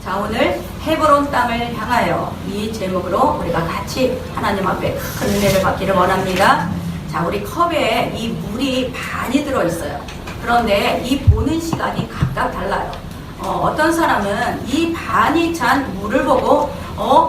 자, 오늘 헤브론 땅을 향하여 이 제목으로 우리가 같이 하나님 앞에 큰 은혜를 받기를 원합니다. 자, 우리 컵에 이 물이 반이 들어있어요. 그런데 이 보는 시간이 각각 달라요. 어떤 사람은 이 반이 찬 물을 보고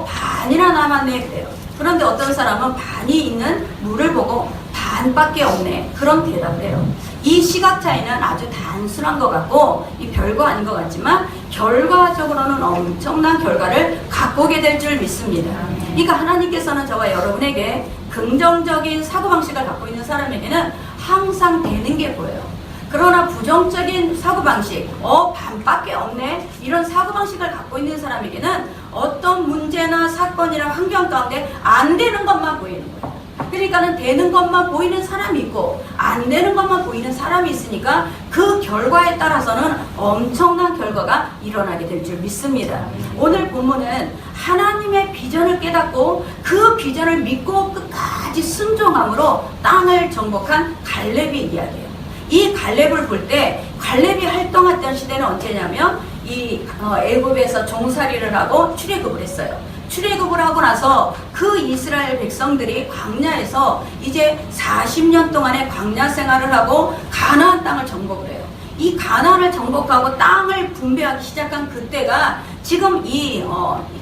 반이나 남았네 그래요. 그런데 어떤 사람은 반이 있는 물을 보고 반밖에 없네 그런 대답을 해요. 이 시각 차이는 아주 단순한 것 같고 이 별거 아닌 것 같지만 결과적으로는 엄청난 결과를 갖고 오게 될 줄 믿습니다. 그러니까 하나님께서는 저와 여러분에게 긍정적인 사고방식을 갖고 있는 사람에게는 항상 되는 게 보여요. 그러나 부정적인 사고방식, 반밖에 없네 이런 사고방식을 갖고 있는 사람에게는 어떤 문제나 사건이나 환경 가운데 안 되는 것만 보이는 거예요. 그러니까는 되는 것만 보이는 사람이 있고 안 되는 것만 보이는 사람이 있으니까 그 결과에 따라서는 엄청난 결과가 일어나게 될 줄 믿습니다. 오늘 본문은 하나님의 비전을 깨닫고 그 비전을 믿고 끝까지 순종함으로 땅을 정복한 갈렙의 이야기예요. 이 갈렙을 볼 때 갈렙이 활동했던 시대는 언제냐면 이 애굽에서 종살이를 하고 출애굽을 했어요. 출애굽을 하고 나서 그 이스라엘 백성들이 광야에서 이제 40년 동안의 광야 생활을 하고 가나안 땅을 정복을 해요. 이 가나안을 정복하고 땅을 분배하기 시작한 그때가 지금 이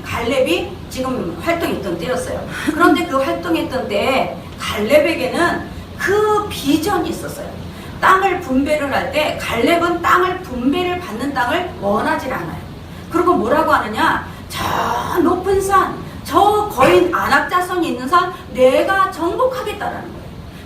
갈렙이 지금 활동했던 때였어요. 그런데 그 활동했던 때에 갈렙에게는 그 비전이 있었어요. 땅을 분배를 할 때 갈렙은 땅을 분배를 받는 땅을 원하지 않아요. 그리고 뭐라고 하느냐, 저 높은 산, 저 거인 안악자손이 있는 산 내가 정복하겠다라는 거예요.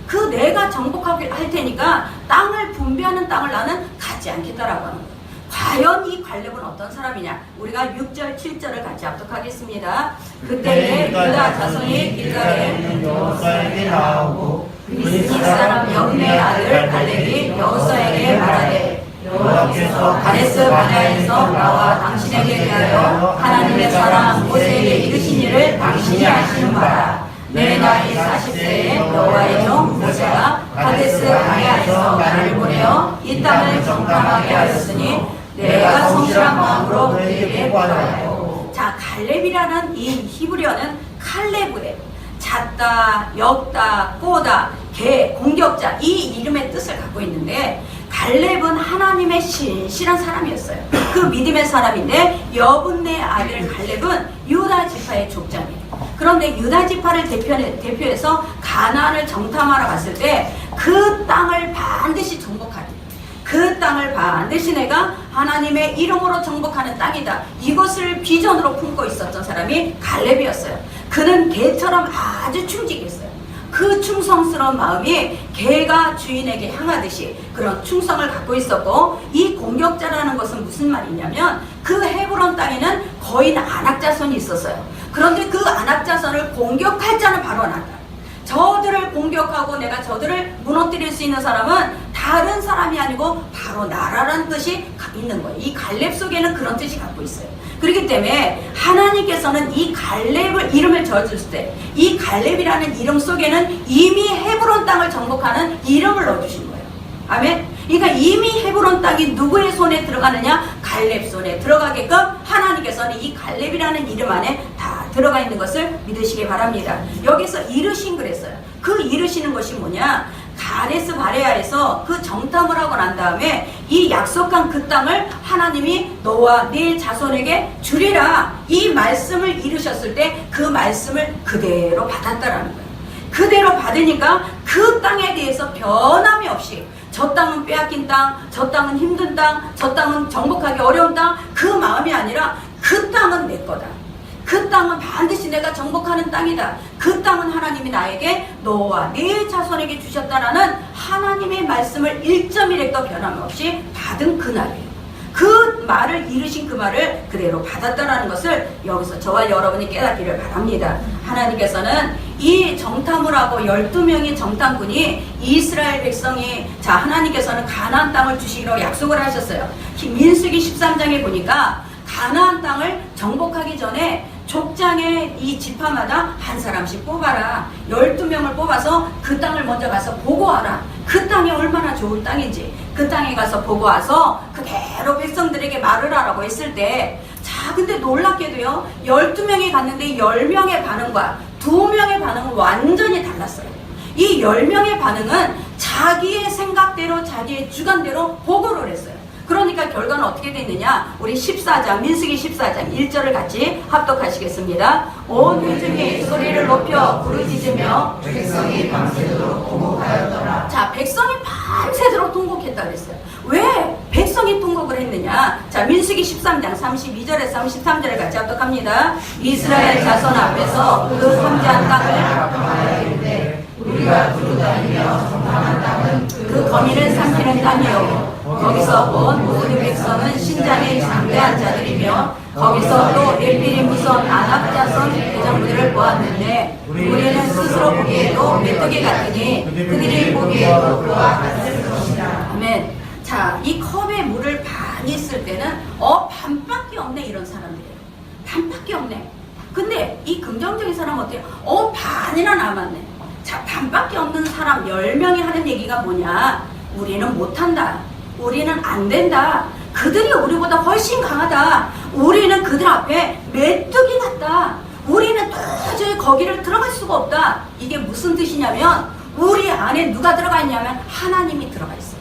그 내가 정복하게 할 테니까 땅을 분배하는 땅을 나는 갖지 않겠다라고 하는 거예요. 과연 이 갈렙은 어떤 사람이냐? 우리가 6절, 7절을 같이 합독하겠습니다. 그때에 유다 자손이 길갈에 여호수아에게 나아오고 이 사람 여분의 아들 갈렙이 여호수아에게 말하되 여호와께서 가데스 바네아에서 나와 당신에게 대하여 하나님의 사람 모세에게 이르신 일을 당신이 아시는 바라. 내 나이 40세에 여호와의 종 모세가 가데스 바네아에서 나를 보내어 이 땅을 정탐하게 하였으니 내가 성실한 마음으로 그에게 보고하였고. 자, 갈렙이라는 이 히브리어는 칼레브예요. 잣다, 엮다, 꼬다, 개, 공격자 이 이름의 뜻을 갖고 있는데 갈렙은 하나님의 신실한 사람이었어요. 그 믿음의 사람인데 여분네 아들 갈렙은 유다 지파의 족장이에요. 그런데 유다 지파를 대표해서 가나안을 정탐하러 갔을 때 그 땅을 반드시 정복하리. 그 땅을 반드시 내가 하나님의 이름으로 정복하는 땅이다. 이것을 비전으로 품고 있었던 사람이 갈렙이었어요. 그는 개처럼 아주 충직했어요. 그 충성스러운 마음이 개가 주인에게 향하듯이 그런 충성을 갖고 있었고, 이 공격자라는 것은 무슨 말이냐면 그 헤브론 땅에는 거인 안악자손이 있었어요. 그런데 그 안악자손을 공격할 자는 바로 나다. 저들을 공격하고 내가 저들을 무너뜨릴 수 있는 사람은 다른 사람이 아니고 바로 나라라는 뜻이 있는 거예요. 이 갈렙 속에는 그런 뜻이 갖고 있어요. 그렇기 때문에 하나님께서는 이 갈렙을 이름을 지어줬을 때 이 갈렙이라는 이름 속에는 이미 헤브론 땅을 정복하는 이름을 넣어주신 거예요. 아멘. 그러니까 이미 헤브론 땅이 누구의 손에 들어가느냐? 갈렙 손에 들어가게끔 하나님께서는 이 갈렙이라는 이름 안에 다 들어가 있는 것을 믿으시기 바랍니다. 여기서 이르신 그랬어요. 그 이르시는 것이 뭐냐? 가데스 바네아에서 그 정탐을 하고 난 다음에 이 약속한 그 땅을 하나님이 너와 네 자손에게 주리라 이 말씀을 이루셨을 때 그 말씀을 그대로 받았다라는 거예요. 그대로 받으니까 그 땅에 대해서 변함이 없이 저 땅은 빼앗긴 땅, 저 땅은 힘든 땅, 저 땅은 정복하기 어려운 땅, 그 마음이 아니라 그 땅은 내 거다. 그 땅은 반드시 내가 정복하는 땅이다. 그 땅은 하나님이 나에게 너와 네 자손에게 주셨다라는 하나님의 말씀을 1.1획도 변함없이 받은 그날이에요. 그 말을 이루신 그 말을 그대로 받았다라는 것을 여기서 저와 여러분이 깨닫기를 바랍니다. 하나님께서는 이 정탐을 하고 12명의 정탐꾼이 이스라엘 백성이 하나님께서는 가나안 땅을 주시기로 약속을 하셨어요. 민수기 13장에 보니까 가나안 땅을 정복하기 전에 족장의 이 지파마다 한 사람씩 뽑아라. 12명을 뽑아서 그 땅을 먼저 가서 보고하라. 그 땅이 얼마나 좋은 땅인지 그 땅에 가서 보고 와서 그대로 백성들에게 말을 하라고 했을 때 자, 근데 놀랍게도요, 12명이 갔는데 10명의 반응과 2명의 반응은 완전히 달랐어요. 이 10명의 반응은 자기의 생각대로, 자기의 주관대로 보고를 했어요. 그러니까 결과는 어떻게 됐느냐? 우리 14장, 민수기 14장 1절을 같이 합독하시겠습니다. 온 회중이 소리를 높여 부르짖으며 백성이 밤새도록 통곡하였더라. 자, 백성이 밤새도록 통곡했다 그랬어요. 왜 백성이 통곡을 했느냐? 자, 민수기 13장 32절에서 33절을 같이 합독합니다. 이스라엘 자손 앞에서 그 황제한 땅을 우리가 두루다니며 정탐한 땅은 그 거민을 삼키는 땅이요. 거기서 본 모든 백성은 신장이 장대한 자들이며 거기서 또 넷필이 무서운 아낙 자손 대장부들을 보았는데 우리는 스스로 보기에도 메뚜기 같으니 그들이 보기에도 그와 같을 것이다. 아멘. 자, 이 컵에 물을 반이 있을 때는 반밖에 없네, 이런 사람들이에요. 반밖에 없네. 근데 이 긍정적인 사람은 어때요? 반이나 남았네. 자, 반밖에 없는 사람 10명이 하는 얘기가 뭐냐? 우리는 못한다. 우리는 안 된다. 그들이 우리보다 훨씬 강하다. 우리는 그들 앞에 메뚜기 같다. 우리는 도저히 거기를 들어갈 수가 없다. 이게 무슨 뜻이냐면 우리 안에 누가 들어가 있냐면 하나님이 들어가 있어요.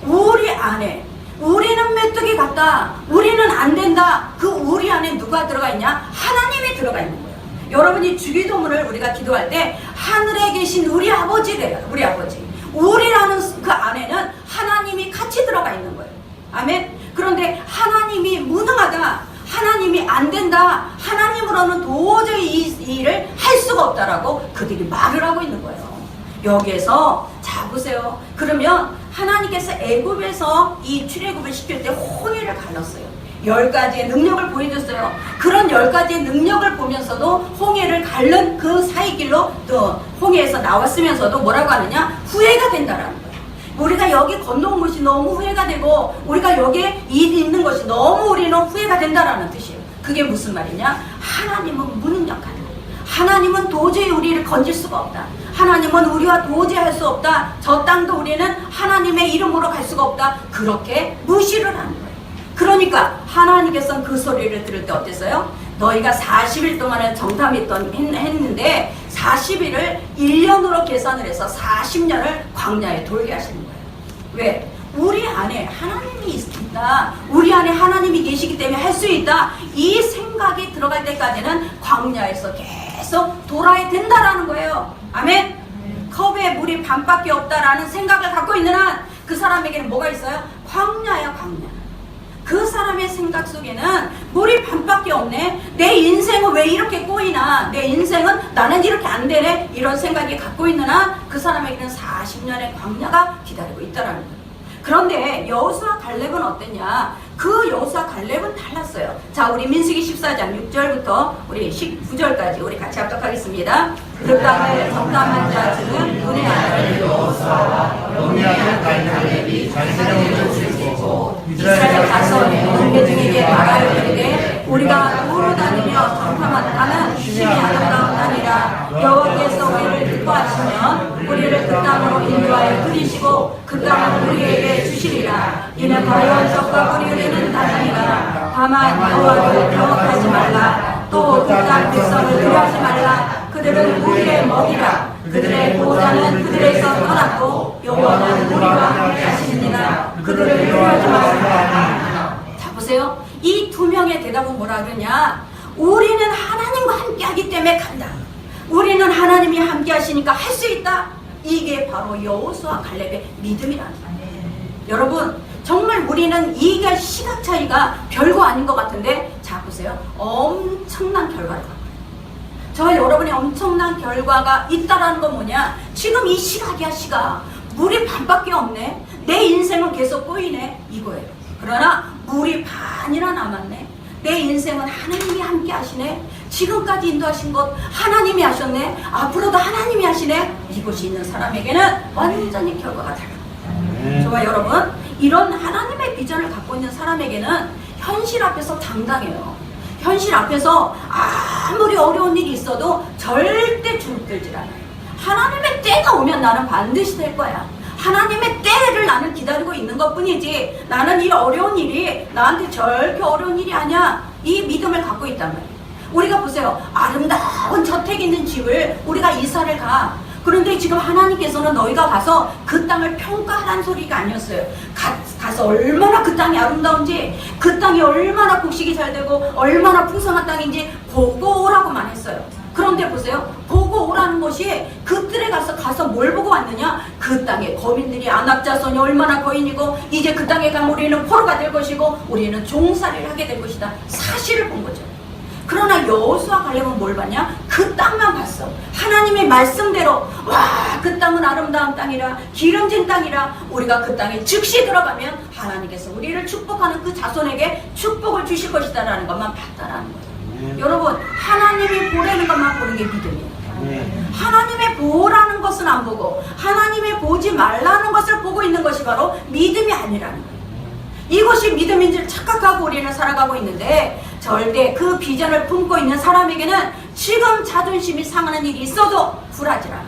우리 안에 우리는 메뚜기 같다. 우리는 안 된다. 그 우리 안에 누가 들어가 있냐? 하나님이 들어가 있는 거예요. 여러분이 주기도문을 우리가 기도할 때 하늘에 계신 우리 아버지래요. 우리 아버지. 우리라는 그 안에는 하나님이 같이 들어가 있는 거예요. 아멘. 그런데 하나님이 무능하다, 하나님이 안 된다, 하나님으로는 도저히 이 일을 할 수가 없다라고 그들이 말을 하고 있는 거예요. 여기에서 자 보세요. 그러면 하나님께서 애굽에서 이 출애굽을 시킬 때 홍해를 갈랐어요. 10가지의 능력을 보여줬어요. 그런 10가지의 능력을 보면서도 홍해를 갈른 그 사이길로 또 홍해에서 나왔으면서도 뭐라고 하느냐? 후회가 된다라는 거예요. 우리가 여기 건너온 것이 너무 후회가 되고 우리가 여기에 있는 것이 너무 우리는 후회가 된다라는 뜻이에요. 그게 무슨 말이냐? 하나님은 무능력하다. 하나님은 도저히 우리를 건질 수가 없다. 하나님은 우리와 도저히 할 수 없다. 저 땅도 우리는 하나님의 이름으로 갈 수가 없다. 그렇게 무시를 하는 거예요. 그러니까 하나님께서는 그 소리를 들을 때 어땠어요? 너희가 40일 동안은 했는데 40일을 1년으로 계산을 해서 40년을 광야에 돌게 하시는 거예요. 왜? 우리 안에 하나님이 있다. 우리 안에 하나님이 계시기 때문에 할 수 있다. 이 생각이 들어갈 때까지는 광야에서 계속 돌아야 된다라는 거예요. 아멘? 컵에 물이 반밖에 없다라는 생각을 갖고 있는 한 그 사람에게는 뭐가 있어요? 광야야, 광야. 그 사람의 생각 속에는 물이 반밖에 없네. 내 인생은 왜 이렇게 꼬이나? 내 인생은 나는 이렇게 안 되네. 이런 생각이 갖고 있는 한 그 사람에게는 40년의 광야가 기다리고 있다라는 거예요. 그런데 여호수아 갈렙은 어땠냐? 그 여호수아 갈렙은 달랐어요. 자, 우리 민수기 14장 6절부터 우리 19절까지 우리 같이 합독하겠습니다. 그 땅을 정탐한 자 중은 눈의 아들 여호수아와 눈의 아들 갈렙이 자기들을 지키고 이스라엘 자손 온 회중에게 말하여 이르되 우리가 도로 다니며 정탐한 땅은 심히 아름다운 땅이라. 여호와께서 우리를 기뻐하시면 우리를 그 땅으로 인도하여 들이시고 그 땅을 우리에게 주시리라. 이는 과연 적과 꿀이 흐르는 땅이니라. 다만 여호와를 경악하지 말라. 또 그 땅 백성을 두려워하지 말라. 그들은 우리의 먹이라. 그들의 보호자는 그들에서 떠났고 여호와는 우리와 함께 하시느니라. 그들을 두려워하지 말라. 자 보세요. 이 두 명의 대답은 뭐라 그러냐? 우리는 하나님과 함께 하기 때문에 간다. 우리는 하나님이 함께 하시니까 할 수 있다. 이게 바로 여호수아 갈렙의 믿음이라는 거예요. 여러분 정말 우리는 이게 시각 차이가 별거 아닌 것 같은데 자 보세요. 엄청난 결과를 갖고 저 여러분의 엄청난 결과가 있다라는 건 뭐냐? 지금 이 시각이야, 시각. 물이 반밖에 없네. 내 인생은 계속 꼬이네. 이거예요. 그러나 물이 반이나 남았네. 내 인생은 하나님이 함께 하시네. 지금까지 인도하신 것 하나님이 하셨네. 앞으로도 하나님이 하시네. 이것이 있는 사람에게는 완전히 결과가 달라요. 저와 여러분, 이런 하나님의 비전을 갖고 있는 사람에게는 현실 앞에서 당당해요. 현실 앞에서 아무리 어려운 일이 있어도 절대 주눅들지 않아요. 하나님의 때가 오면 나는 반드시 될 거야. 하나님의 때를 나는 기다리고 있는 것뿐이지 나는 이 어려운 일이 나한테 절대 어려운 일이 아니야. 이 믿음을 갖고 있단 말이에요. 우리가 보세요. 아름다운 저택 있는 집을 우리가 이사를 가. 그런데 지금 하나님께서는 너희가 가서 그 땅을 평가하라는 소리가 아니었어요. 가서 얼마나 그 땅이 아름다운지, 그 땅이 얼마나 곡식이 잘 되고 얼마나 풍성한 땅인지 보고 오라고만 했어요. 그런데 보세요. 보고 오라는 것이 그 뜰에 가서 뭘 보고 왔느냐? 그 땅에 거민들이 안악자손이 얼마나 거인이고 이제 그 땅에 가면 우리는 포로가 될 것이고 우리는 종살이를 하게 될 것이다. 사실을 본 거죠. 그러나 여호수아 갈렙은 뭘 봤냐? 그 땅만 봤어. 하나님의 말씀대로 와, 그 땅은 아름다운 땅이라 기름진 땅이라 우리가 그 땅에 즉시 들어가면 하나님께서 우리를 축복하는 그 자손에게 축복을 주실 것이다 라는 것만 봤다라는 거예요. 여러분, 하나님이 보라는 것만 보는 게 믿음이에요. 하나님의 보라는 것은 안 보고 하나님의 보지 말라는 것을 보고 있는 것이 바로 믿음이 아니라는 거예요. 이것이 믿음인 줄 착각하고 우리는 살아가고 있는데 절대 그 비전을 품고 있는 사람에게는 지금 자존심이 상하는 일이 있어도 굴하지 않아요.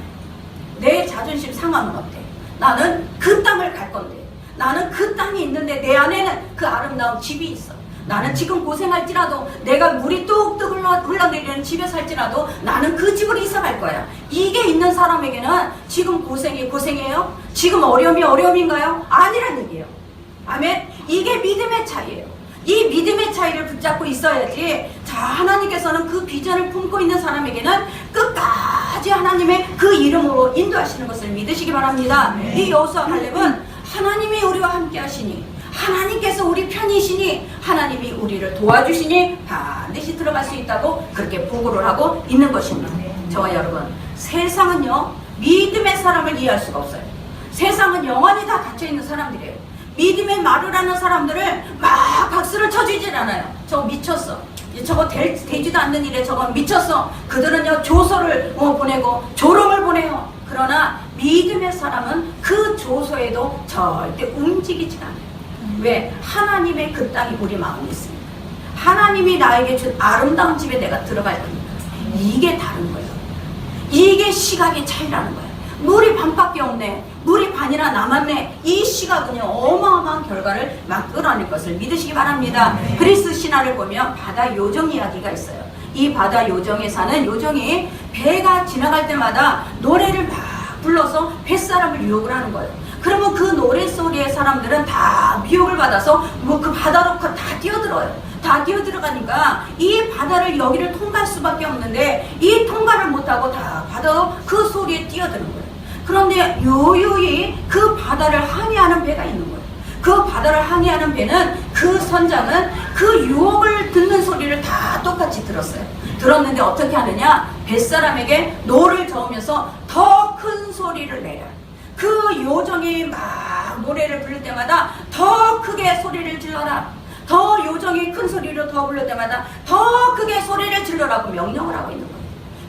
내 자존심 상하면 어때? 나는 그 땅을 갈 건데, 나는 그 땅이 있는데 내 안에는 그 아름다운 집이 있어. 나는 지금 고생할지라도 내가 물이 뚝뚝 흘러내리는 집에 살지라도 나는 그 집으로 이사 갈 거야. 이게 있는 사람에게는 지금 고생이 고생이에요? 지금 어려움이 어려움인가요? 아니란 얘기예요. 아멘. 이게 믿음의 차이예요. 이 믿음의 차이를 붙잡고 있어야지. 자, 하나님께서는 그 비전을 품고 있는 사람에게는 끝까지 하나님의 그 이름으로 인도하시는 것을 믿으시기 바랍니다. 이 여호수아 갈렙은 하나님이 우리와 함께 하시니, 하나님께서 우리 편이시니, 하나님이 우리를 도와주시니 반드시 들어갈 수 있다고 그렇게 보고를 하고 있는 것입니다. 저와 여러분, 세상은요 믿음의 사람을 이해할 수가 없어요. 세상은 영원히 다 갇혀있는 사람들이에요. 믿음의 말을 하는 사람들을 막 박수를 쳐주질 않아요. 저거 미쳤어. 저거 되지도 않는 일에 저건 미쳤어. 그들은요 조서를 보내고 조롱을 보내요. 그러나 믿음의 사람은 그 조서에도 절대 움직이지 않아요. 왜? 하나님의 그 땅이 우리 마음에 있습니다. 하나님이 나에게 준 아름다운 집에 내가 들어갈 겁니다. 이게 다른 거예요. 이게 시각의 차이라는 거예요. 물이 반밖에 없네, 물이 반이나 남았네, 이 시각은요 어마어마한 결과를 막 끌어낼 것을 믿으시기 바랍니다. 그리스 신화를 보면 바다 요정 이야기가 있어요. 이 바다 요정에 사는 요정이 배가 지나갈 때마다 노래를 막 불러서 뱃사람을 유혹을 하는 거예요. 그러면 그 노래소리의 사람들은 다 미혹을 받아서 그 바다로 다 뛰어들어요. 다 뛰어들어가니까 이 바다를 여기를 통과할 수밖에 없는데 이 통과를 못하고 다 바다로 그 소리에 뛰어드는 거예요. 그런데 요요히 그 바다를 항해하는 배가 있는 거예요. 그 바다를 항해하는 배는 그 선장은 그 유혹을 듣는 소리를 다 똑같이 들었어요. 들었는데 어떻게 하느냐? 뱃사람에게 노를 저으면서 더 큰 소리를 내라. 그 요정이 막 노래를 부를 때마다 더 크게 소리를 질러라. 더 요정이 큰 소리로 더 부를 때마다 더 크게 소리를 질러라고 명령을 하고 있는 거예요.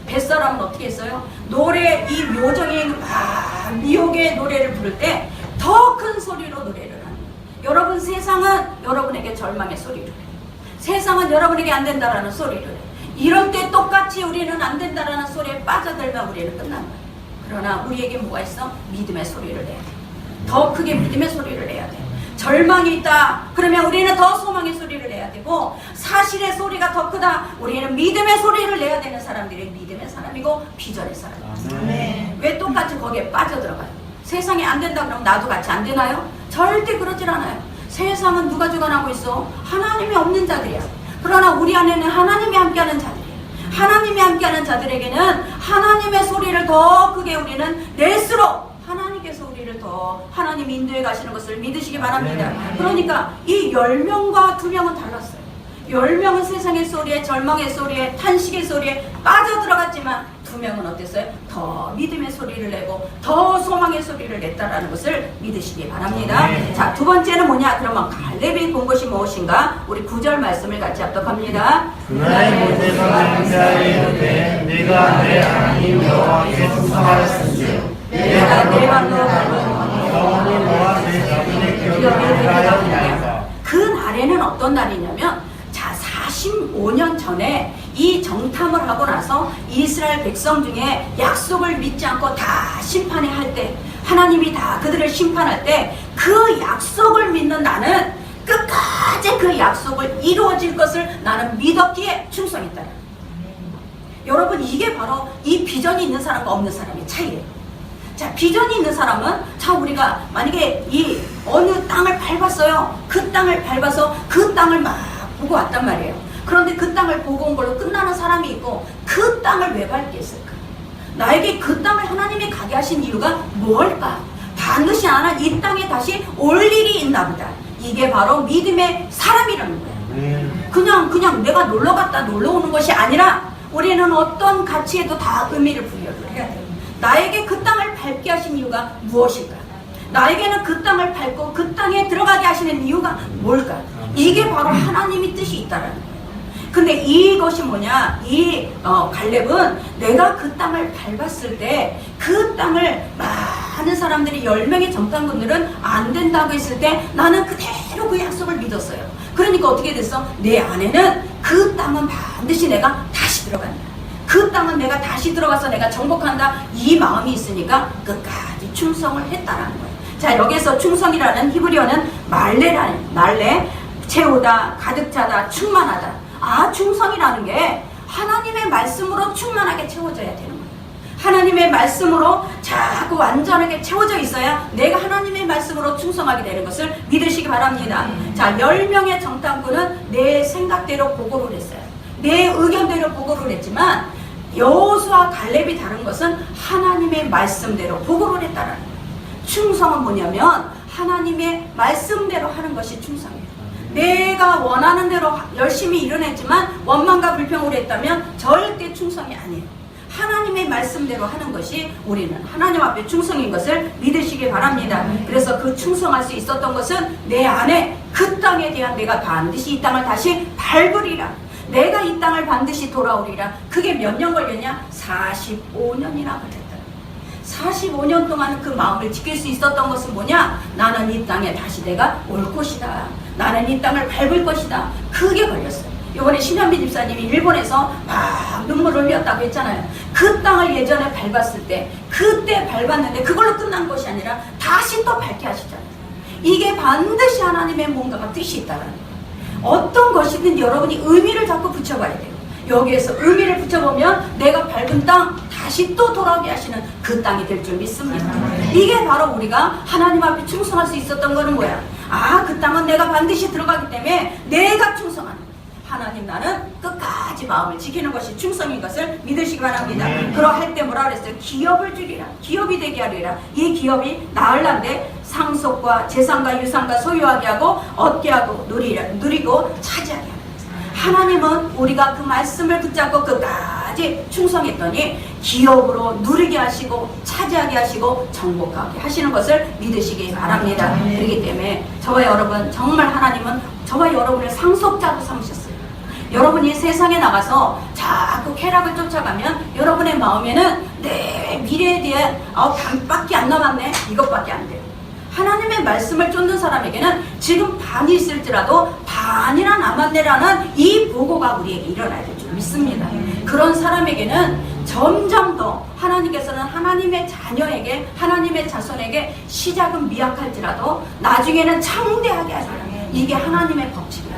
뱃사람은 어떻게 했어요? 이 요정이 막 미혹의 노래를 부를 때 더 큰 소리로 노래를 하는 거예요. 여러분, 세상은 여러분에게 절망의 소리를 해요. 세상은 여러분에게 안 된다라는 소리를 해요. 이럴 때 똑같이 우리는 안 된다라는 소리에 빠져들면 우리는 끝난 거예요. 그러나 우리에게 뭐가 있어? 믿음의 소리를 내야 돼. 더 크게 믿음의 소리를 내야 돼. 절망이 있다 그러면 우리는 더 소망의 소리를 내야 되고, 사실의 소리가 더 크다 우리는 믿음의 소리를 내야 되는 사람들이 믿음의 사람이고 비전의 사람이에요. 왜 똑같이 거기에 빠져들어가요? 세상에 안 된다 그러면 나도 같이 안 되나요? 절대 그러질 않아요. 세상은 누가 주관하고 있어? 하나님이 없는 자들이야. 그러나 우리 안에는 하나님이 함께하는 자들이에요. 하나님이 함께하는 자들에게는 하나님의 소리를 더 크게 우리는 낼수록 하나님께서 우리를 더 하나님 인도해 가시는 것을 믿으시기 바랍니다. 그러니까 이 10명과 2명은 달랐어요. 10명은 세상의 소리에, 절망의 소리에, 탄식의 소리에 빠져들어갔지만 2명은 어땠어요? 더 믿음의 소리를 내고 더 소망의 소리를 냈다라는 것을 믿으시기 바랍니다. 자, 두 번째는 뭐냐? 그러면 갈렙이 본 것이 무엇인가? 우리 9절 말씀을 같이 합독합니다. 그날의 모세가 인자에 이르되 내가 내 하나님 여호와께 충성하였은즉 내가 내 발로 밟은 영원히 너와 내 자손의 기업을 하였나이다. 그 날에는 어떤 날이냐면, 자, 45년 전에 이 정탐을 하고 나서 이스라엘 백성 중에 약속을 믿지 않고 다 심판해 할 때, 하나님이 다 그들을 심판할 때 그 약속을 믿는 나는 끝까지 그 약속을 이루어질 것을 나는 믿었기에 충성했다. 여러분, 이게 바로 이 비전이 있는 사람과 없는 사람의 차이예요. 자, 비전이 있는 사람은, 자, 우리가 만약에 이 어느 땅을 밟았어요. 그 땅을 밟아서 그 땅을 막 보고 왔단 말이에요. 그런데 그 땅을 보고 온 걸로 끝나는 사람이 있고, 그 땅을 왜 밟겠을까? 나에게 그 땅을 하나님이 가게 하신 이유가 뭘까? 반드시 나는 이 땅에 다시 올 일이 있나 보다. 이게 바로 믿음의 사람이라는 거예요. 그냥 내가 놀러 갔다 놀러 오는 것이 아니라 우리는 어떤 가치에도 다 의미를 부여를 해야 돼요. 나에게 그 땅을 밟게 하신 이유가 무엇일까? 나에게는 그 땅을 밟고 그 땅에 들어가게 하시는 이유가 뭘까? 이게 바로 하나님의 뜻이 있다라는 거예요. 근데 이것이 뭐냐? 이 갈렙은 내가 그 땅을 밟았을 때 그 땅을 많은 사람들이 10명의 정탐꾼들은 안 된다고 했을 때 나는 그대로 그 약속을 믿었어요. 그러니까 어떻게 됐어? 내 안에는 그 땅은 반드시 내가 다시 들어간다. 그 땅은 내가 다시 들어가서 내가 정복한다. 이 마음이 있으니까 끝까지 충성을 했다라는 거예요. 자, 여기서 충성이라는 히브리어는 말레, 채우다, 가득 차다, 충만하다. 아, 충성이라는 게 하나님의 말씀으로 충만하게 채워져야 되는 거예요. 하나님의 말씀으로 자꾸 완전하게 채워져 있어야 내가 하나님의 말씀으로 충성하게 되는 것을 믿으시기 바랍니다. 자, 10명의 정탐꾼은 내 생각대로 보고를 했어요. 내 의견대로 보고를 했지만 여호수아 갈렙이 다른 것은 하나님의 말씀대로 보고를 했다는 거예요. 충성은 뭐냐면 하나님의 말씀대로 하는 것이 충성이에요. 내가 원하는 대로 열심히 이뤄냈지만 원망과 불평으로 했다면 절대 충성이 아니에요. 하나님의 말씀대로 하는 것이 우리는 하나님 앞에 충성인 것을 믿으시기 바랍니다. 그래서 그 충성할 수 있었던 것은 내 안에 그 땅에 대한 내가 반드시 이 땅을 다시 밟으리라. 내가 이 땅을 반드시 돌아오리라. 그게 몇 년 걸렸냐? 45년이나 걸렸다. 45년 동안 그 마음을 지킬 수 있었던 것은 뭐냐? 나는 이 땅에 다시 내가 올 것이다. 나는 이 땅을 밟을 것이다. 그게 걸렸어요. 이번에 신현미 집사님이 일본에서 막 눈물을 흘렸다고 했잖아요. 그 땅을 예전에 밟았을 때, 그때 밟았는데 그걸로 끝난 것이 아니라 다시 또 밟게 하시잖아요. 이게 반드시 하나님의 뭔가가 뜻이 있다는 거예요. 어떤 것이든 여러분이 의미를 자꾸 붙여봐야 돼요. 여기에서 의미를 붙여보면 내가 밟은 땅 다시 또 돌아오게 하시는 그 땅이 될 줄 믿습니다. 이게 바로 우리가 하나님 앞에 충성할 수 있었던 거는 뭐야? 아, 그 땅은 내가 반드시 들어가기 때문에 내가 충성하는 거야. 하나님, 나는 끝까지 마음을 지키는 것이 충성인 것을 믿으시기 바랍니다. 그러할 때 뭐라 그랬어요? 기업을 주리라. 기업이 되게 하리라. 이 기업이 나을란데 상속과 재산과 유산과 소유하게 하고 얻게 하고 누리고 차지하게 하는 거예요. 하나님은 우리가 그 말씀을 붙잡고 끝까지 충성했더니 기업으로 누리게 하시고 차지하게 하시고 정복하게 하시는 것을 믿으시기 바랍니다. 그렇기 때문에 저와 여러분, 정말 하나님은 저와 여러분을 상속자로 삼으셨어요. 여러분이 세상에 나가서 자꾸 쾌락을 쫓아가면 여러분의 마음에는 내 미래에 대해 반밖에 안 남았네, 이것밖에 안 돼요. 하나님의 말씀을 쫓는 사람에게는 지금 반이 있을지라도 반이나 남았네라는 이 보고가 우리에게 일어나야 될 줄 믿습니다. 그런 사람에게는 점점 더 하나님께서는 하나님의 자녀에게, 하나님의 자손에게 시작은 미약할지라도 나중에는 창대하게 하시라. 이게 하나님의 법칙이라.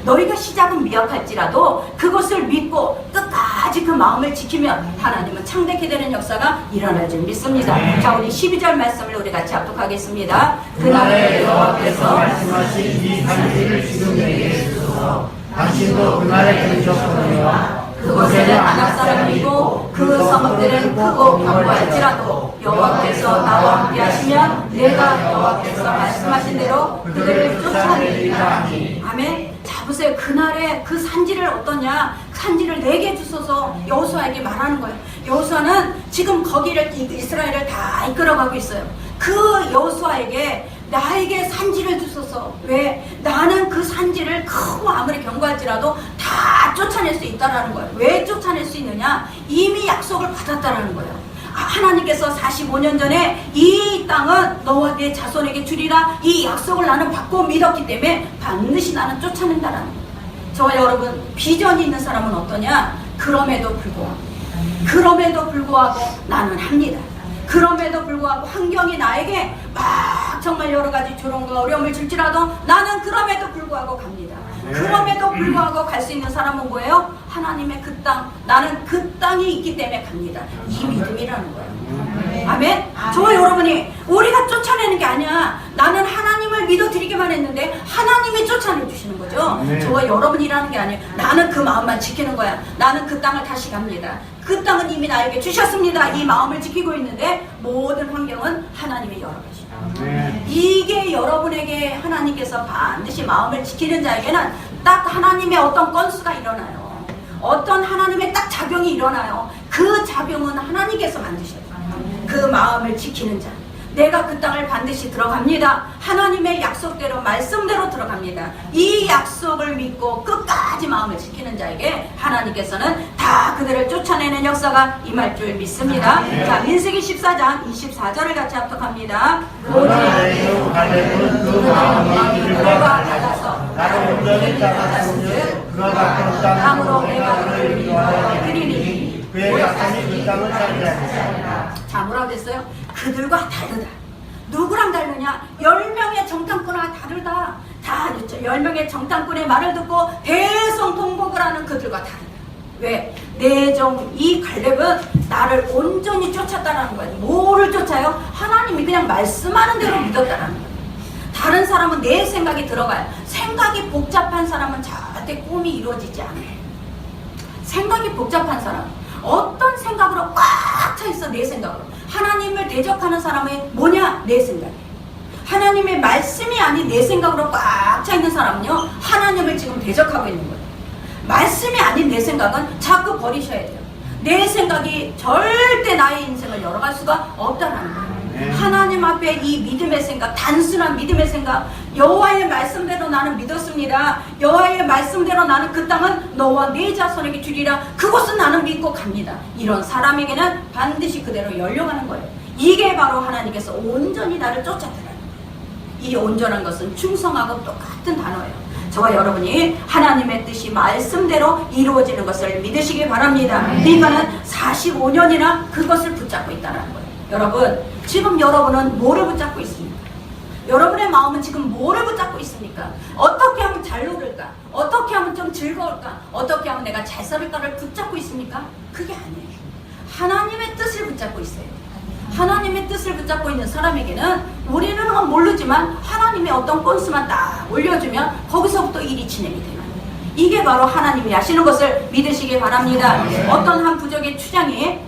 너희가 시작은 미약할지라도 그것을 믿고 끝까지 그 마음을 지키면 하나님은 창대케 되는 역사가 일어날 줄 믿습니다. 자, 우리 12절 말씀을 우리 같이 합독하겠습니다. 그날에 여호와께서 말씀하신 이 산지를 지금 내게 주소서. 당신도 그날에 근접하노니와 그곳에는 아낙 사람이 있고 그 성읍들은 크고 견고할지라도 여호와께서 나와 함께 하시면 내가 여호와께서 말씀하신 대로 그들을 쫓아내리라. 아멘. 자, 보세요. 그날에 그 산지를 어떠냐? 산지를 내게 주소서 여호수아에게 말하는 거예요. 여호수아는 지금 거기를 이스라엘을 다 이끌어가고 있어요. 그 여호수아에게 나에게 산지를 주소서. 왜? 나는 그 산지를 크고 아무리 견고할지라도 다 쫓아낼 수 있다라는 거예요. 왜 쫓아낼 수 있느냐? 이미 약속을 받았다라는 거예요. 하나님께서 45년 전에 이 땅은 너와 내 자손에게 주리라, 이 약속을 나는 받고 믿었기 때문에 반드시 나는 쫓아낸다라는 거예요. 저와 여러분, 비전이 있는 사람은 어떠냐? 그럼에도 불구하고 나는 합니다. 그럼에도 불구하고 환경이 나에게 막 정말 여러 가지 조롱과 어려움을 줄지라도 나는 그럼에도 불구하고 갑니다. 그럼에도 불구하고 갈 수 있는 사람은 뭐예요? 하나님의 그 땅, 나는 그 땅이 있기 때문에 갑니다. 이 믿음이라는 거예요. 아멘? 저와 여러분이 우리가 쫓아내는 게 아니야. 나는 하나님을 믿어드리기만 했는데 하나님이 쫓아내 주시는 거죠. 저와 여러분이라는 게 아니에요. 나는 그 마음만 지키는 거야. 나는 그 땅을 다시 갑니다. 그 땅은 이미 나에게 주셨습니다. 이 마음을 지키고 있는데 모든 환경은 하나님이 열어가시고 이게 여러분에게 하나님께서 반드시 마음을 지키는 자에게는 딱 하나님의 어떤 건수가 일어나요. 어떤 하나님의 딱 작용이 일어나요. 그 작용은 하나님께서 만드셔요. 그 마음을 지키는 자, 내가 그 땅을 반드시 들어갑니다. 하나님의 약속대로 말씀대로 들어갑니다. 이 약속을 믿고 끝까지 마음을 지키는 자에게 하나님께서는 다 그들을 쫓아내는 역사가 임할 줄 믿습니다. 자, 민수기 14장 24절을 같이 합독합니다. 오직 그 마음이 이들과 달라서 나를 온전히 따랐으며 그가 같은 땅으로 내가 그를 인도하여 드리니 그의 자손이 그 땅을 차지하리라. 자, 뭐라고 했어요? 그들과 다르다. 누구랑 다르냐? 10명의 정탐꾼과 다르다. 다 10명의 정탐꾼의 말을 듣고 대성통곡을 하는 그들과 다르다. 왜? 내 종 이 갈렙은 나를 온전히 쫓았다는 거예요. 뭐를 쫓아요? 하나님이 그냥 말씀하는 대로 믿었다는 거예요. 다른 사람은 내 생각이 들어가요. 생각이 복잡한 사람은 절대 꿈이 이루어지지 않아요. 생각이 복잡한 사람, 어떤 생각으로 꽉 차 있어. 내 생각으로. 하나님을 대적하는 사람이 뭐냐? 내 생각이에요. 하나님의 말씀이 아닌 내 생각으로 꽉 차 있는 사람은요, 하나님을 지금 대적하고 있는 거예요. 말씀이 아닌 내 생각은 자꾸 버리셔야 돼요. 내 생각이 절대 나의 인생을 열어갈 수가 없다는 거예요. 하나님 앞에 이 믿음의 생각, 단순한 믿음의 생각, 여호와의 말씀대로 나는 믿었습니다. 여호와의 말씀대로 나는 그 땅은 너와 네 자손에게 주리라. 그곳은 나는 믿고 갑니다. 이런 사람에게는 반드시 그대로 열려가는 거예요. 이게 바로 하나님께서 온전히 나를 쫓아들어요. 이 온전한 것은 충성하고 똑같은 단어예요. 저와 여러분이 하나님의 뜻이 말씀대로 이루어지는 것을 믿으시기 바랍니다. 그러니까는 45년이나 그것을 붙잡고 있다는 거예요. 여러분, 지금 여러분은 뭐를 붙잡고 있습니까? 여러분의 마음은 지금 뭐를 붙잡고 있습니까? 어떻게 하면 잘 노를까? 어떻게 하면 좀 즐거울까? 어떻게 하면 내가 잘 살을까를 붙잡고 있습니까? 그게 아니에요. 하나님의 뜻을 붙잡고 있어요. 하나님의 뜻을 붙잡고 있는 사람에게는 우리는 모르지만 하나님의 어떤 건수만 딱 올려주면 거기서부터 일이 진행이 되는 거예요. 이게 바로 하나님이 하시는 것을 믿으시기 바랍니다. 어떤 한 부족의 추장이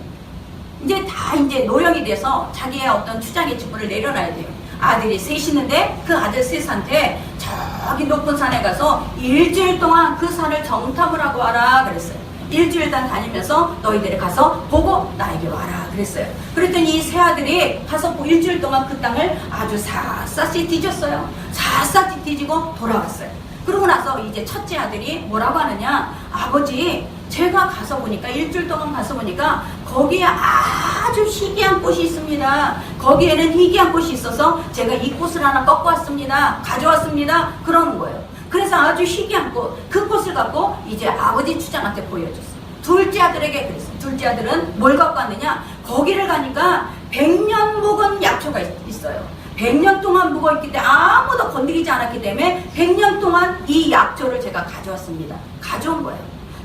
이제 노령이 돼서 자기의 어떤 추장의 직분을 내려놔야 돼요. 아들이 셋이 있는데 그 아들 셋한테 저기 높은 산에 가서 일주일 동안 그 산을 정탐을 하고 와라 그랬어요. 일주일간 다니면서 너희들이 가서 보고 나에게 와라 그랬어요. 그랬더니 이 세 아들이 가서 일주일 동안 그 땅을 아주 샅샅이 뒤졌어요. 샅샅이 뒤지고 돌아왔어요. 그러고 나서 이제 첫째 아들이 뭐라고 하느냐, 아버지 제가 가서 보니까 일주일 동안 가서 보니까 거기에 아주 희귀한 꽃이 있습니다. 거기에는 희귀한 꽃이 있어서 제가 이 꽃을 하나 꺾어 왔습니다. 가져왔습니다. 그러는 거예요. 그래서 아주 희귀한 꽃, 그 꽃을 갖고 이제 아버지 추장한테 보여줬어요. 둘째 아들에게 그랬어요. 둘째 아들은 뭘 갖고 왔느냐, 거기를 가니까 100년 묵은 약초가 있어요. 100년 동안 묵어있기 때문에 아무도 건드리지 않았기 때문에 100년 동안 이 약초를 제가 가져왔습니다. 가져온 거예요.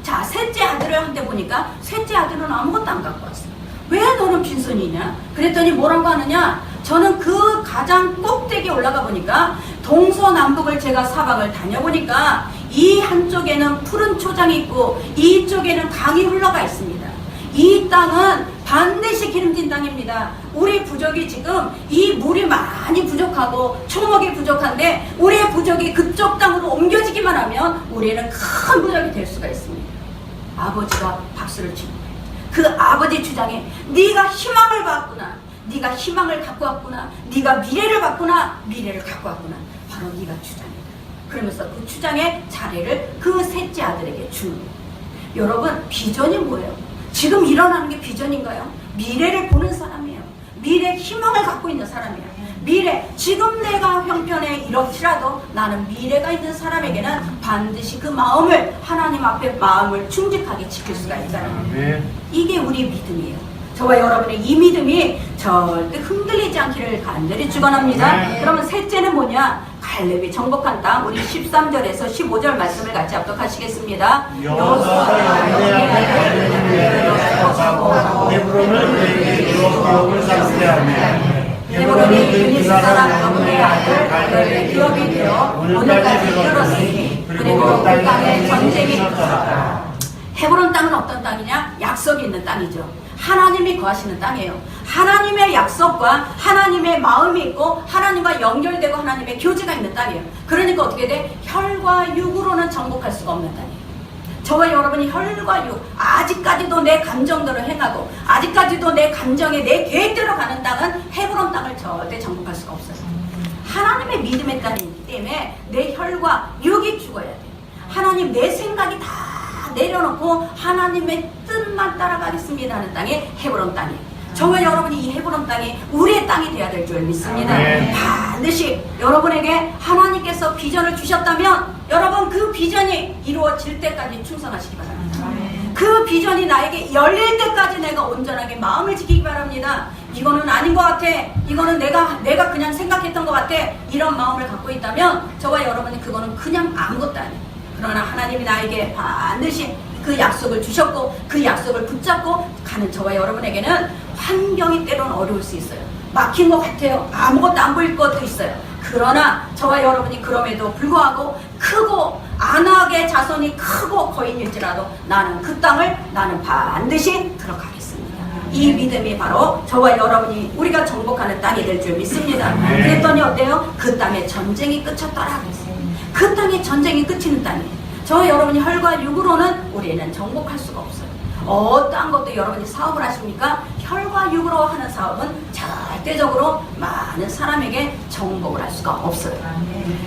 자, 셋째 아들을 한테 보니까 셋째 아들은 아무것도 안 갖고 왔어요. 왜 너는 빈손이냐? 그랬더니 뭐라고 하느냐, 저는 그 가장 꼭대기에 올라가 보니까 동서남북을 제가 사방을 다녀보니까 이 한쪽에는 푸른 초장이 있고 이쪽에는 강이 흘러가 있습니다. 이 땅은 반드시 기름진 땅입니다. 우리 부족이 지금 이 물이 많이 부족하고 초목이 부족한데 우리의 부족이 그쪽 땅으로 옮겨지기만 하면 우리는 큰 부족이 될 수가 있습니다. 아버지가 박수를 치는 거예요. 그 아버지 주장에 네가 희망을 봤구나, 네가 희망을 갖고 왔구나, 네가 미래를 봤구나, 미래를 갖고 왔구나, 바로 네가 주장이다. 그러면서 그 주장의 자리를 그 셋째 아들에게 주는 거예요. 여러분, 비전이 뭐예요? 지금 일어나는 게 비전인가요? 미래를 보는 사람이에요. 미래 희망을 갖고 있는 사람이야. 미래, 지금 내가 형편에 이렇지라도 나는 미래가 있는 사람에게는 반드시 그 마음을 하나님 앞에 마음을 충직하게 지킬 수가 있잖아요. 이게 우리 믿음이에요. 저와 여러분의 이 믿음이 절대 흔들리지 않기를 간절히 축원합니다. 그러면 셋째는 뭐냐? 갈렙이 정복한 땅. 우리 13절에서 15절 말씀을 같이 합독하시겠습니다. 여호수아가 영내하게 갈렙을 헤브론을 그에게 주어 기업을 상세하며 헤브론이 유니스 사람 영내의 아들 갈렙의 기업이 되어 오늘까지 이르렀으니 그리고 그 땅에 전쟁이 있었더라. 헤브론 땅은 어떤 땅이냐? 약속이 있는 땅이죠. 하나님이 거하시는 땅이에요. 하나님의 약속과 하나님의 마음이 있고 하나님과 연결되고 하나님의 교제가 있는 땅이에요. 그러니까 어떻게 돼? 혈과 육으로는 정복할 수가 없는 땅이에요. 저와 여러분이 혈과 육, 아직까지도 내 감정대로 행하고 아직까지도 내 감정에 내 계획대로 가는 땅은 헤브론 땅을 절대 정복할 수가 없어요. 하나님의 믿음의 땅이기 때문에 내 혈과 육이 죽어야 돼요. 하나님 내 생각이 다 내려놓고 하나님의 뜻만 따라가겠습니다 하는 땅이 헤브론 땅이에요. 정말 여러분이 이 헤브론 땅이 우리의 땅이 되어야 될 줄 믿습니다. 반드시 여러분에게 하나님께서 비전을 주셨다면 여러분 그 비전이 이루어질 때까지 충성하시기 바랍니다. 그 비전이 나에게 열릴 때까지 내가 온전하게 마음을 지키기 바랍니다. 이거는 아닌 것 같아. 이거는 내가 그냥 생각했던 것 같아. 이런 마음을 갖고 있다면 저와 여러분이 그거는 그냥 아무것도 아니에요. 그러나 하나님이 나에게 반드시 그 약속을 주셨고 그 약속을 붙잡고 가는 저와 여러분에게는 환경이 때로는 어려울 수 있어요. 막힌 것 같아요. 아무것도 안 보일 것도 있어요. 그러나 저와 여러분이 그럼에도 불구하고 크고 안악의 자손이 크고 거인일지라도 나는 그 땅을 나는 반드시 들어가겠습니다. 이 믿음이 바로 저와 여러분이 우리가 정복하는 땅이 될 줄 믿습니다. 그랬더니 어때요? 그 땅에 전쟁이 끝쳤더라 그랬어요. 그 땅에 전쟁이 끝이는 땅이에요. 저와 여러분이 혈과 육으로는 우리는 정복할 수가 없어요. 어떠한 것도 여러분이 사업을 하십니까? 혈과 육으로 하는 사업은 절대적으로 많은 사람에게 정복을 할 수가 없어요.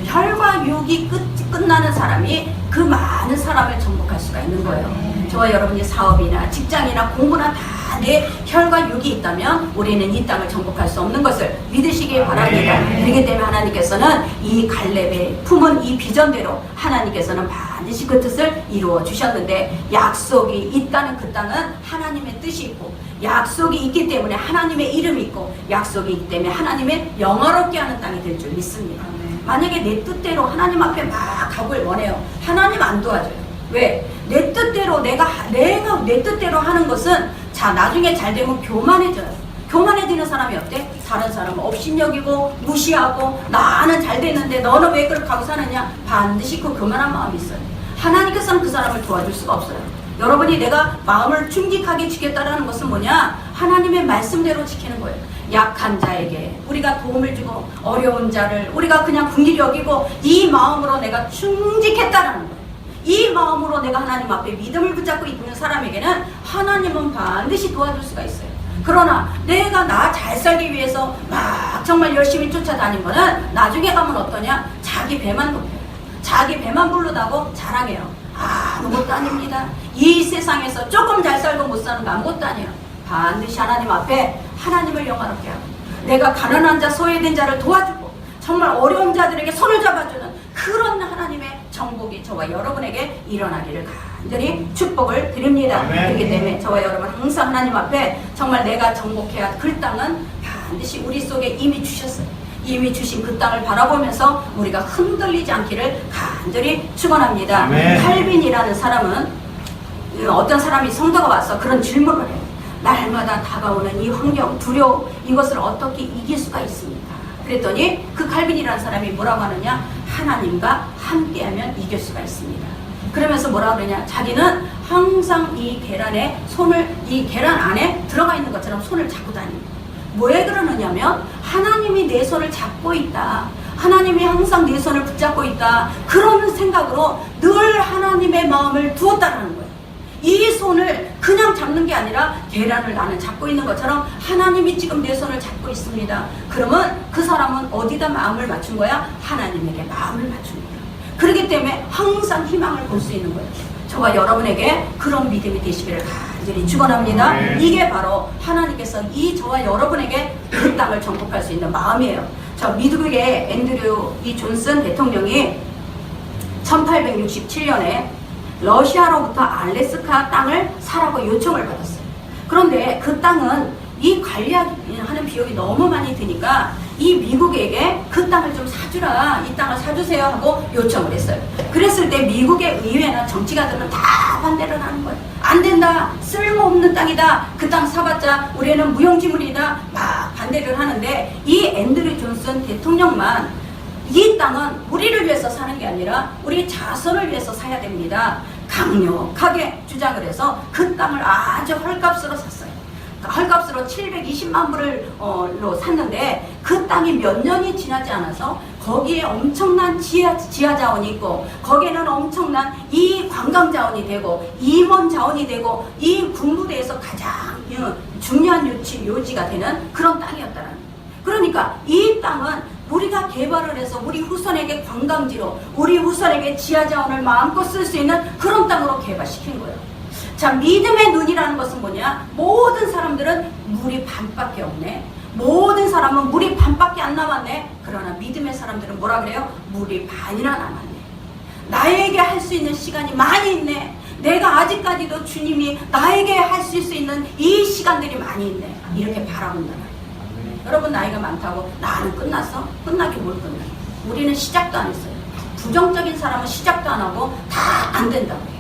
혈과 육이 끝나는 사람이 그 많은 사람을 정복할 수가 있는 거예요. 저와 여러분이 사업이나 직장이나 공부나 다 내 혈과 육이 있다면 우리는 이 땅을 정복할 수 없는 것을 믿으시기 바랍니다. 그렇기 때문에 하나님께서는 이 갈렙의 품은 이 비전대로 하나님께서는 반드시 그 뜻을 이루어 주셨는데 약속이 있다는 그 땅은 하나님의 뜻이 있고 약속이 있기 때문에 하나님의 이름이 있고 약속이 있기 때문에 하나님의 영화롭게 하는 땅이 될 줄 믿습니다. 만약에 내 뜻대로 하나님 앞에 막 가길 원해요. 하나님 안 도와줘요. 왜? 내 뜻대로 내가 내 뜻대로 하는 것은 자 나중에 잘 되면 교만해져요. 교만해지는 사람이 어때? 다른 사람은 업신여기고 무시하고 나는 잘 됐는데 너는 왜 그렇게 하고 사느냐? 반드시 그 교만한 마음이 있어요. 하나님께서는 그 사람을 도와줄 수가 없어요. 여러분이 내가 마음을 충직하게 지켰다는 것은 뭐냐? 하나님의 말씀대로 지키는 거예요. 약한 자에게 우리가 도움을 주고 어려운 자를 우리가 그냥 긍휼히 여기고 이 마음으로 내가 충직했다라는 거예요. 이 마음으로 내가 하나님 앞에 믿음을 붙잡고 있는 사람에게는 하나님은 반드시 도와줄 수가 있어요. 그러나 내가 나 잘 살기 위해서 막 정말 열심히 쫓아다닌 거는 나중에 가면 어떠냐? 자기 배만 높여요. 자기 배만 부르다고 자랑해요. 아무것도 아닙니다. 이 세상에서 조금 잘 살고 못 사는 거 아무것도 아니에요. 반드시 하나님 앞에 하나님을 영화롭게 하고 내가 가난한 자 소외된 자를 도와주고 정말 어려운 자들에게 손을 잡아주는 그런 하나님의 정복이 저와 여러분에게 일어나기를 간절히 축복을 드립니다. 그렇기 때문에 저와 여러분 항상 하나님 앞에 정말 내가 정복해야 할 그 땅은 반드시 우리 속에 이미 주셨어요. 이미 주신 그 땅을 바라보면서 우리가 흔들리지 않기를 간절히 축원합니다. 칼빈이라는 사람은 어떤 사람이 성도가 와서 그런 질문을 해요. 날마다 다가오는 이 환경, 두려움, 이것을 어떻게 이길 수가 있습니까? 그랬더니 그 칼빈이라는 사람이 뭐라고 하느냐? 하나님과 함께하면 이길 수가 있습니다. 그러면서 뭐라고 그러냐? 자기는 항상 이 계란에 이 계란 안에 들어가 있는 것처럼 손을 잡고 다닙니다. 왜 그러느냐면 하나님이 내 손을 잡고 있다. 하나님이 항상 내 손을 붙잡고 있다. 그런 생각으로 늘 하나님의 마음을 두었다는 거예요. 이 손을 그냥 잡는 게 아니라 계란을 나는 잡고 있는 것처럼 하나님이 지금 내 손을 잡고 있습니다. 그러면 그 사람은 어디다 마음을 맞춘 거야? 하나님에게 마음을 맞춘 거야. 그렇기 때문에 항상 희망을 볼 수 있는 거예요. 저와 여러분에게 그런 믿음이 되시기를 간절히 축원합니다. 이게 바로 하나님께서 이 저와 여러분에게 그 땅을 정복할 수 있는 마음이에요. 저 미국의 앤드류 이 존슨 대통령이 1867년에 러시아로부터 알래스카 땅을 사라고 요청을 받았어요. 그런데 그 땅은 이 관리하는 비용이 너무 많이 드니까 이 미국에게 그 땅을 좀 사주라, 이 땅을 사주세요 하고 요청을 했어요. 그랬을 때 미국의 의회나 정치가들은 다 반대를 하는 거예요. 안 된다, 쓸모없는 땅이다, 그 땅 사봤자 우리는 무용지물이다, 막 반대를 하는데 이 앤드류 존슨 대통령만 이 땅은 우리를 위해서 사는 게 아니라 우리 자손을 위해서 사야 됩니다, 강력하게 주장을 해서 그 땅을 아주 헐값으로 샀어요. 헐값으로 720만 불로 샀는데 그 땅이 몇 년이 지나지 않아서 거기에 엄청난 지하 자원이 있고 거기에는 엄청난 이 관광 자원이 되고 임원 자원이 되고 이 군부대에서 가장 중요한 요지가 되는 그런 땅이었다는 거예요. 그러니까 이 땅은 우리가 개발을 해서 우리 후손에게 관광지로 우리 후손에게 지하 자원을 마음껏 쓸 수 있는 그런 땅으로 개발시킨 거예요. 자, 믿음의 눈이라는 것은 뭐냐? 모든 사람들은 물이 반밖에 없네. 모든 사람은 물이 반밖에 안 남았네. 그러나 믿음의 사람들은 뭐라 그래요? 물이 반이나 남았네. 나에게 할 수 있는 시간이 많이 있네. 내가 아직까지도 주님이 나에게 할 수 있는 이 시간들이 많이 있네. 이렇게 바라본다. 여러분 나이가 많다고 나는 끝났어? 끝나긴 뭘 끝나? 우리는 시작도 안 했어요. 부정적인 사람은 시작도 안 하고 다 안 된다고 해요.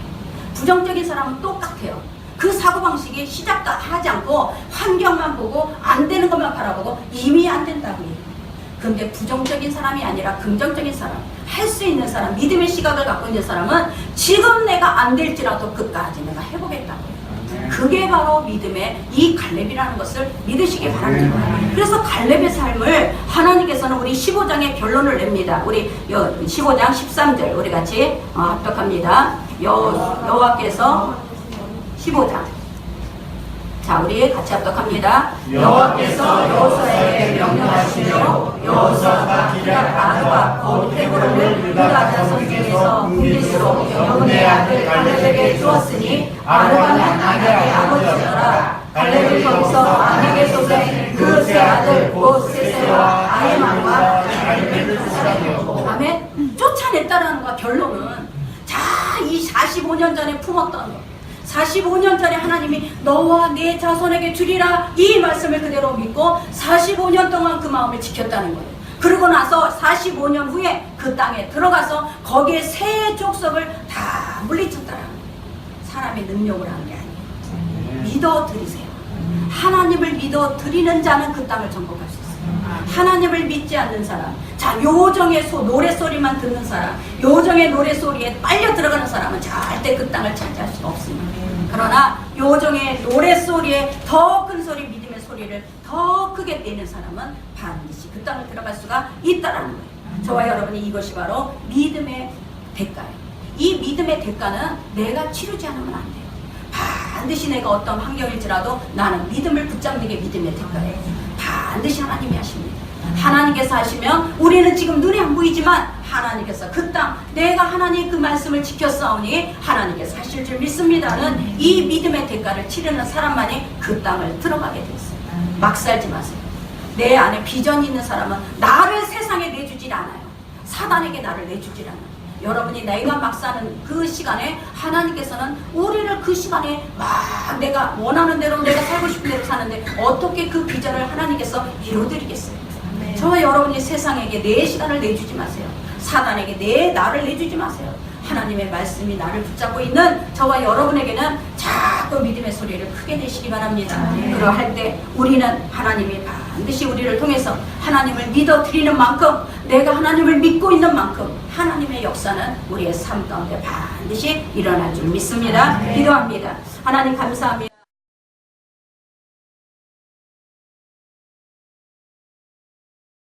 부정적인 사람은 똑같아요. 그 사고방식이 시작도 하지 않고 환경만 보고 안 되는 것만 바라보고 이미 안 된다고 해요. 근데 부정적인 사람이 아니라 긍정적인 사람, 할 수 있는 사람, 믿음의 시각을 갖고 있는 사람은 지금 내가 안 될지라도 끝까지 내가 해보겠다고 해요. 그게 바로 믿음의 이 갈렙이라는 것을 믿으시기 바랍니다. 그래서 갈렙의 삶을 하나님께서는 우리 15장의 결론을 냅니다. 우리 15장 13절 우리 같이 합독합니다. 여호와께서 15장. 자, 우리 같이 합독합니다. 여호와께서 여호수아에게 명령하시기로 여호수아가 기럇 아드와 곧 헤브론을 유다 자손 중에서 분깃으로 여분의 아들 갈렙에게 주었으니 아드가 아낙의 아버지여라. 갈렙이 거기서 아낙의 소생 그 세 아들 곧 세세와 아히만과 갈렙을 쫓아내었고. 아멘. 쫓아냈다라는 거 결론은 자, 이 45년 전에 품었던 거. 45년 전에 하나님이 너와 내 자손에게 주리라 이 말씀을 그대로 믿고 45년 동안 그 마음을 지켰다는 거예요. 그러고 나서 45년 후에 그 땅에 들어가서 거기에 새 족속을 다 물리쳤다라는 거예요. 사람의 능력을 하는 게 아니에요. 믿어드리세요. 하나님을 믿어드리는 자는 그 땅을 정복할 수 있어요. 하나님을 믿지 않는 사람, 자, 요정의 노래소리만 듣는 사람, 요정의 노래소리에 빨려 들어가는 사람은 절대 그 땅을 차지할 수가 없습니다. 그러나 요정의 노래소리에 더 큰 소리, 믿음의 소리를 더 크게 내는 사람은 반드시 그 땅을 들어갈 수가 있다라는 거예요. 저와 여러분이 이것이 바로 믿음의 대가예요. 이 믿음의 대가는 내가 치르지 않으면 안 돼요. 반드시 내가 어떤 환경일지라도 나는 믿음을 붙잡는 게 믿음의 대가예요. 반드시 하나님이 하십니다. 하나님께서 하시면 우리는 지금 눈에 안 보이지만 하나님께서 그 땅, 내가 하나님 그 말씀을 지켰사오니 하나님께서 하실 줄 믿습니다는 이 믿음의 대가를 치르는 사람만이 그 땅을 들어가게 돼 있어요. 막 살지 마세요. 내 안에 비전이 있는 사람은 나를 세상에 내주질 않아요. 사단에게 나를 내주질 않아요. 여러분이 내가 막 사는 그 시간에 하나님께서는 우리를 그 시간에 막 내가 원하는 대로 내가 살고 싶은 대로 사는데 어떻게 그 비전을 하나님께서 이루어드리겠어요? 저와 여러분이 세상에게 내 시간을 내주지 마세요. 사단에게 내 나를 내주지 마세요. 하나님의 말씀이 나를 붙잡고 있는 저와 여러분에게는 자꾸 믿음의 소리를 크게 내시기 바랍니다. 그러할 때 우리는 하나님이 반드시 우리를 통해서 하나님을 믿어드리는 만큼, 내가 하나님을 믿고 있는 만큼 하나님의 역사는 우리의 삶 가운데 반드시 일어날 줄 믿습니다. 기도합니다. 하나님 감사합니다.